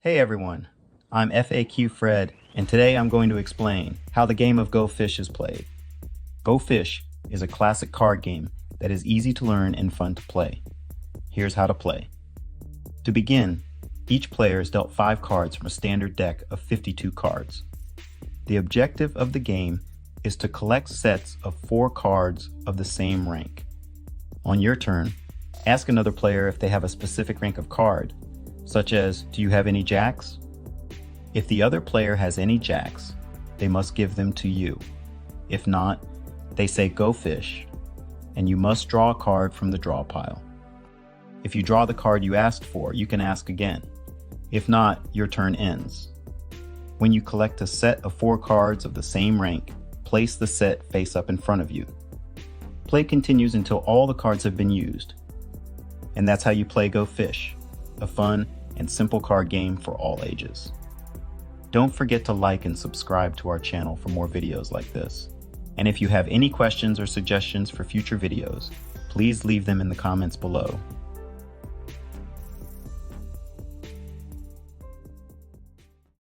Hey everyone, I'm FAQ Fred, and today I'm going to explain how the game of Go Fish is played. Go Fish is a classic card game that is easy to learn and fun to play. Here's how to play. To begin, each player is dealt 5 cards from a standard deck of 52 cards. The objective of the game is to collect sets of 4 cards of the same rank. On your turn, ask another player if they have a specific rank of card, such as, do you have any jacks? If the other player has any jacks, they must give them to you. If not, they say go fish, and you must draw a card from the draw pile. If you draw the card you asked for, you can ask again. If not, your turn ends. When you collect a set of 4 cards of the same rank, place the set face up in front of you. Play continues until all the cards have been used. And that's how you play Go Fish, a fun and simple card game for all ages. Don't forget to like and subscribe to our channel for more videos like this. And if you have any questions or suggestions for future videos, please leave them in the comments below.